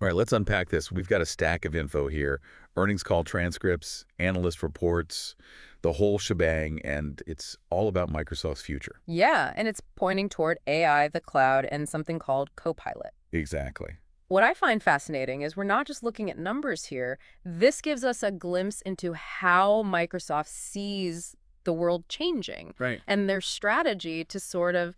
All right, let's unpack this. We've got a stack of info here. Earnings call transcripts, analyst reports, the whole shebang, and it's all about Microsoft's future. Yeah, and it's pointing toward AI, the cloud, and something called Copilot. Exactly. What I find fascinating is we're not just looking at numbers here. This gives us a glimpse into how Microsoft sees the world changing Right. and their strategy to sort of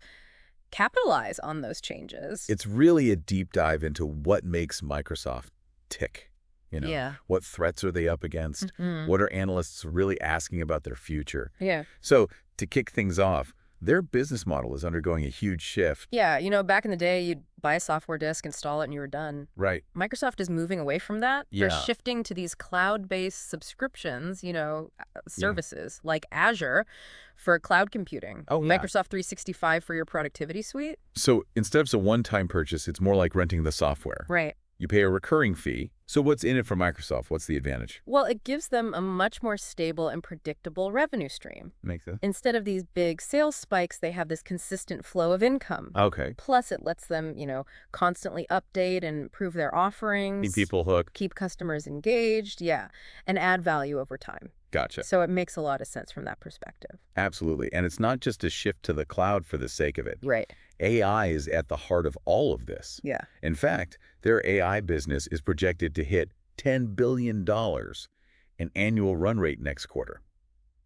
capitalize on those changes. It's really a deep dive into what makes Microsoft tick. Yeah. What threats are they up against? What are analysts really asking about their future? Yeah. So to kick things off, their business model is undergoing a huge shift. Yeah, back in the day, you'd buy a software disk, install it, and you were done. Right. Microsoft is moving away from that. Yeah. They're shifting to these cloud-based subscriptions, services like Azure for cloud computing. Oh, yeah. Microsoft 365 for your productivity suite. So instead of a one-time purchase, it's more like renting the software. Right. You pay a recurring fee. So what's in it for Microsoft? What's the advantage? Well, it gives them a much more stable and predictable revenue stream. Makes sense. Instead of these big sales spikes, they have this consistent flow of income. Okay. Plus, it lets them, constantly update and improve their offerings. Keep people hooked. Keep customers engaged, yeah, and add value over time. Gotcha. So it makes a lot of sense from that perspective. Absolutely. And it's not just a shift to the cloud for the sake of it. Right. AI is at the heart of all of this. Yeah. In fact, their AI business is projected to hit $10 billion in annual run rate next quarter.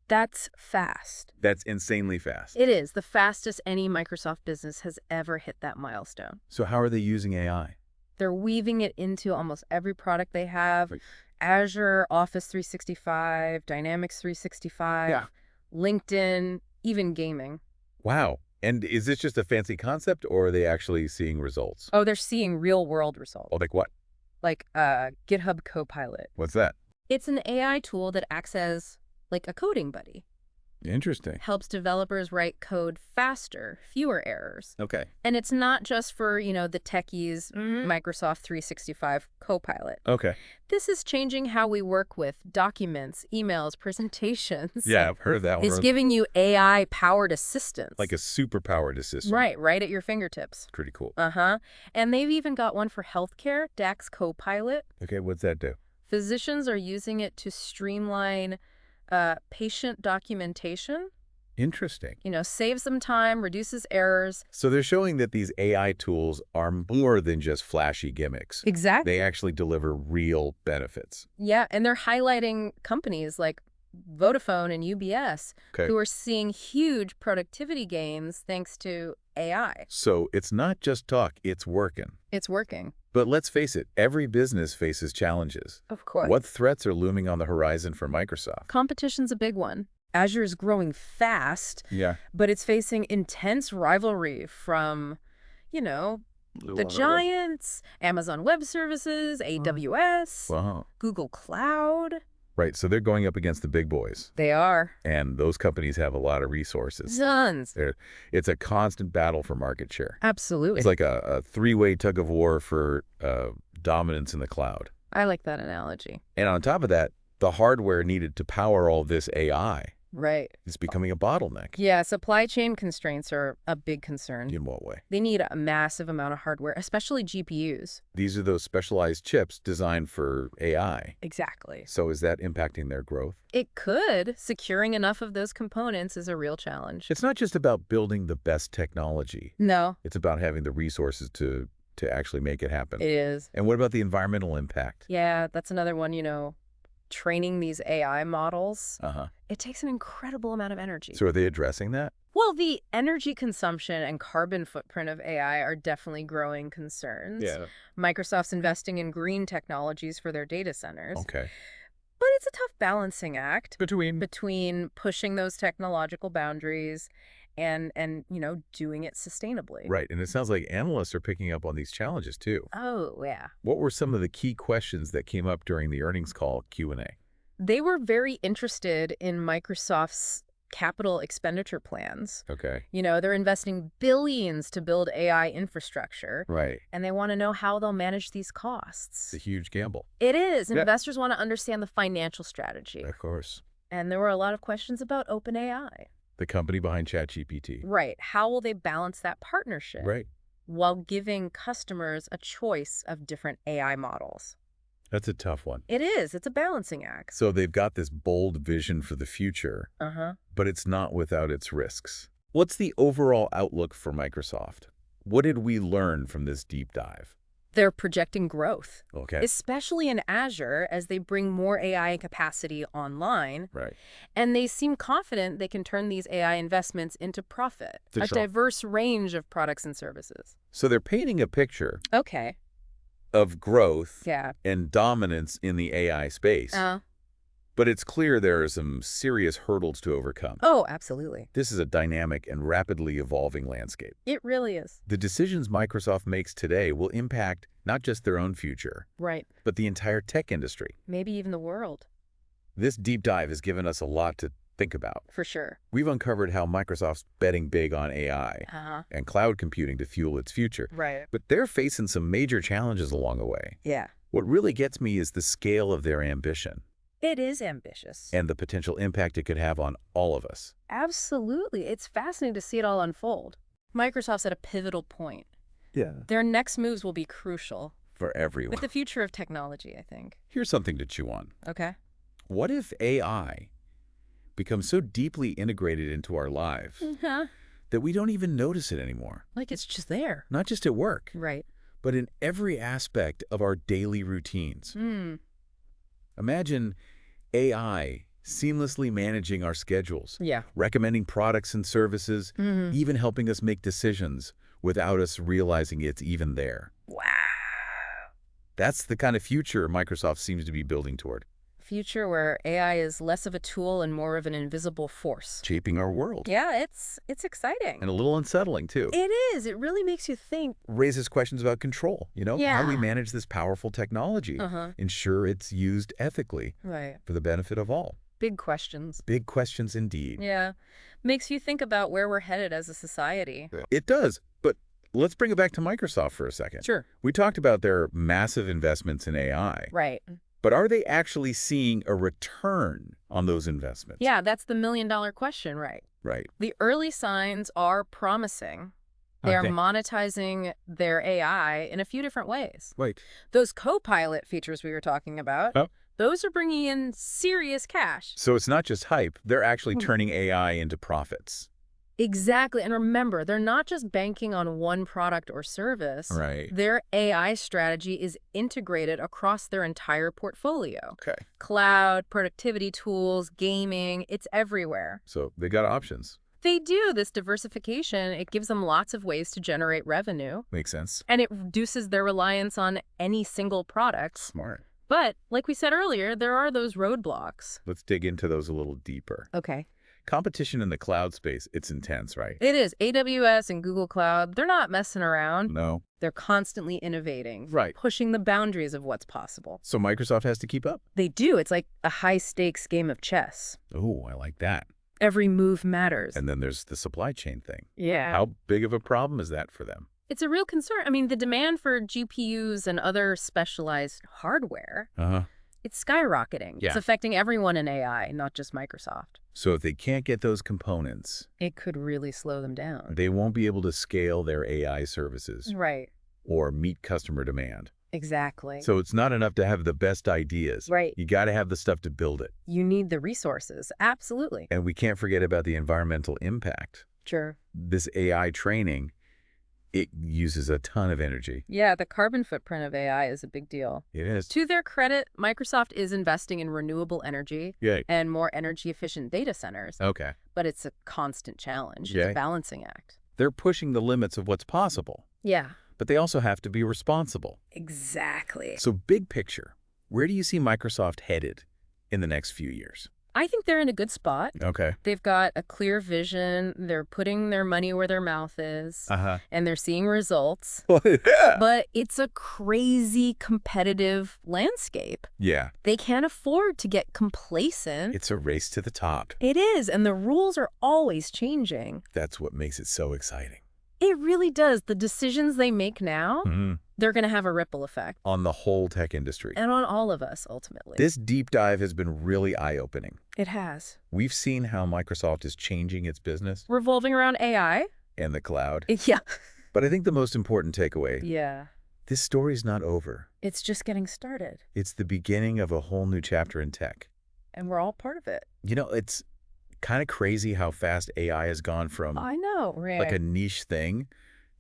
That's fast. That's insanely fast. It is the fastest any Microsoft business has ever hit that milestone. So how are they using AI? They're weaving it into almost every product they have. Right. Azure, Office 365, Dynamics 365, Yeah. LinkedIn, even gaming. Wow. And is this just a fancy concept, or are they actually seeing results? Oh, they're seeing real-world results. Oh, like what? Like GitHub Copilot. What's that? It's an AI tool that acts as like a coding buddy. Interesting. Helps developers write code faster, fewer errors. Okay. And it's not just for, the techies, Microsoft 365 Copilot. Okay. This is changing how we work with documents, emails, presentations. Yeah, I've heard of that one. It's giving you AI-powered assistance. Like a super-powered assistant. Right at your fingertips. Pretty cool. Uh-huh. And they've even got one for healthcare, DAX Copilot. Okay, what's that do? Physicians are using it to streamline patient documentation. Interesting. Saves them time, reduces errors. So they're showing that these AI tools are more than just flashy gimmicks. Exactly. They actually deliver real benefits. Yeah, and they're highlighting companies like Vodafone and UBS who are seeing huge productivity gains thanks to AI. So it's not just talk, it's working. It's working. But let's face it, every business faces challenges. Of course. What threats are looming on the horizon for Microsoft? Competition's a big one. Azure is growing fast, but it's facing intense rivalry from, the giants, Amazon Web Services, AWS, Google Cloud. Right, so they're going up against the big boys. They are. And those companies have a lot of resources. Tons. It's a constant battle for market share. Absolutely. It's like a three-way tug of war for dominance in the cloud. I like that analogy. And on top of that, the hardware needed to power all this AI is becoming a bottleneck. Yeah, supply chain constraints are a big concern. In what way? They need a massive amount of hardware, especially GPUs. These are those specialized chips designed for AI. Exactly. So is that impacting their growth? It could. Securing enough of those components is a real challenge. It's not just about building the best technology. No. It's about having the resources to actually make it happen. It is. And what about the environmental impact? Yeah, that's another one, training these AI models. It takes an incredible amount of energy. So are they addressing that? Well, the energy consumption and carbon footprint of AI are definitely growing concerns. Yeah. Microsoft's investing in green technologies for their data centers. Okay. But it's a tough balancing act Between pushing those technological boundaries and doing it sustainably. Right, and it sounds like analysts are picking up on these challenges too. Oh, yeah. What were some of the key questions that came up during the earnings call Q&A? They were very interested in Microsoft's capital expenditure plans. Okay. They're investing billions to build AI infrastructure. Right. And they want to know how they'll manage these costs. It's a huge gamble. It is. Yeah. Investors want to understand the financial strategy. Of course. And there were a lot of questions about OpenAI. The company behind ChatGPT. Right. How will they balance that partnership? Right. while giving customers a choice of different AI models. That's a tough one. It is. It's a balancing act. So they've got this bold vision for the future, but it's not without its risks. What's the overall outlook for Microsoft? What did we learn from this deep dive? They're projecting growth, Okay. especially in Azure as they bring more AI capacity online. Right. And they seem confident they can turn these AI investments into profit, a diverse range of products and services. So they're painting a picture Okay. of growth Yeah. and dominance in the AI space. But it's clear there are some serious hurdles to overcome. Oh, absolutely. This is a dynamic and rapidly evolving landscape. It really is. The decisions Microsoft makes today will impact not just their own future, Right. but the entire tech industry. Maybe even the world. This deep dive has given us a lot to think about. For sure. We've uncovered how Microsoft's betting big on AI and cloud computing to fuel its future. Right. But they're facing some major challenges along the way. Yeah. What really gets me is the scale of their ambition. It is ambitious. And the potential impact it could have on all of us. Absolutely. It's fascinating to see it all unfold. Microsoft's at a pivotal point. Yeah. Their next moves will be crucial. For everyone. With the future of technology, I think. Here's something to chew on. Okay. What if AI becomes so deeply integrated into our lives that we don't even notice it anymore? Like it's just there. Not just at work. Right. But in every aspect of our daily routines. Imagine AI seamlessly managing our schedules, recommending products and services, even helping us make decisions without us realizing it's even there. Wow. That's the kind of future Microsoft seems to be building toward. Future where AI is less of a tool and more of an invisible force. Shaping our world. Yeah, it's exciting. And a little unsettling, too. It is. It really makes you think. Raises questions about control, How do we manage this powerful technology? Ensure it's used ethically for the benefit of all. Big questions. Big questions indeed. Yeah. Makes you think about where we're headed as a society. It does. But let's bring it back to Microsoft for a second. Sure. We talked about their massive investments in AI. Right. But are they actually seeing a return on those investments? Yeah, that's the million-dollar question, right? Right. The early signs are promising. They are monetizing their AI in a few different ways. Right. Those Copilot features we were talking about, those are bringing in serious cash. So it's not just hype. They're actually turning AI into profits. Exactly. And remember, they're not just banking on one product or service. Right. Their AI strategy is integrated across their entire portfolio. Okay. Cloud, productivity tools, gaming, it's everywhere. So they got options. They do. This diversification, it gives them lots of ways to generate revenue. Makes sense. And it reduces their reliance on any single product. Smart. But, like we said earlier, there are those roadblocks. Let's dig into those a little deeper. Okay. Competition in the cloud space, it's intense, right? It is. AWS and Google Cloud, they're not messing around. No. They're constantly innovating. Right. Pushing the boundaries of what's possible. So Microsoft has to keep up? They do. It's like a high-stakes game of chess. Oh, I like that. Every move matters. And then there's the supply chain thing. Yeah. How big of a problem is that for them? It's a real concern. I mean, the demand for GPUs and other specialized hardware, it's skyrocketing. Yeah. It's affecting everyone in AI, not just Microsoft. So if they can't get those components, it could really slow them down. They won't be able to scale their AI services. Right. Or meet customer demand. Exactly. So it's not enough to have the best ideas. Right. You got to have the stuff to build it. You need the resources. Absolutely. And we can't forget about the environmental impact. Sure. This AI training, it uses a ton of energy. Yeah, the carbon footprint of AI is a big deal. It is. To their credit, Microsoft is investing in renewable energy and more energy-efficient data centers. Okay. But it's a constant challenge. It's a balancing act. They're pushing the limits of what's possible. Yeah. But they also have to be responsible. Exactly. So big picture, where do you see Microsoft headed in the next few years? I think they're in a good spot. Okay. They've got a clear vision. They're putting their money where their mouth is. And they're seeing results. But it's a crazy competitive landscape. Yeah. They can't afford to get complacent. It's a race to the top. It is. And the rules are always changing. That's what makes it so exciting. It really does. The decisions they make now, they're going to have a ripple effect. On the whole tech industry. And on all of us, ultimately. This deep dive has been really eye-opening. It has. We've seen how Microsoft is changing its business. Revolving around AI. And the cloud. Yeah. But I think the most important takeaway, Yeah. this story's not over. It's just getting started. It's the beginning of a whole new chapter in tech. And we're all part of it. It's kind of crazy how fast AI has gone from I know, right. like a niche thing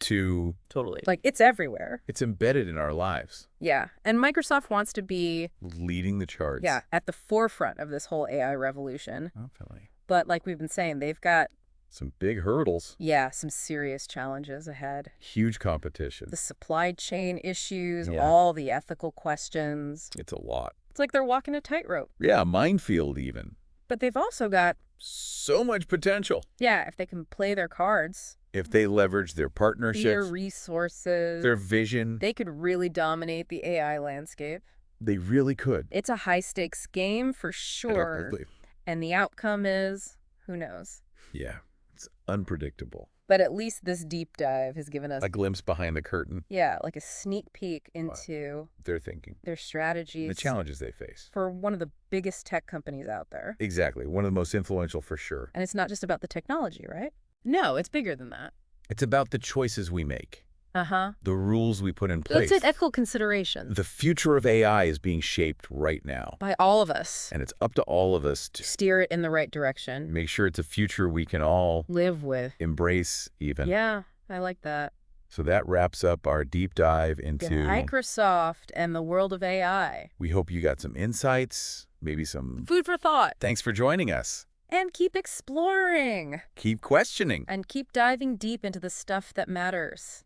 to Totally. Like, it's everywhere. it's embedded in our lives, Yeah. And Microsoft wants to be, leading the charts. yeah, at the forefront of this whole AI revolution. Definitely. But like we've been saying, they've got, Some big hurdles, yeah, some serious challenges ahead. huge competition. The supply chain issues, Yeah. all the ethical questions. It's a lot. It's like they're walking a tightrope. Yeah, minefield even. But they've also got, So much potential. yeah, if they can play their cards, If they leverage their their partnerships, resources, their vision, they could really dominate the AI landscape. they really could. It's a high-stakes game for sure. Definitely. And the outcome is, who knows? Yeah, it's unpredictable. But at least this deep dive has given us, A glimpse behind the curtain, yeah, like a sneak peek into their thinking, their strategies. the challenges they face. For one of the biggest tech companies out there. Exactly. One of the most influential for sure. And it's not just about the technology, right? No, it's bigger than that. It's about the choices we make, Uh-huh. the rules we put in place. It's an ethical consideration The future of AI is being shaped right now, by all of us. and it's up to all of us to Steer it in the right direction. make sure it's a future we can all Live with. embrace even. Yeah, I like that. So that wraps up our deep dive into... Microsoft and the world of AI. We hope you got some insights, maybe some... Food for thought. Thanks for joining us. And keep exploring. Keep questioning. And keep diving deep into the stuff that matters.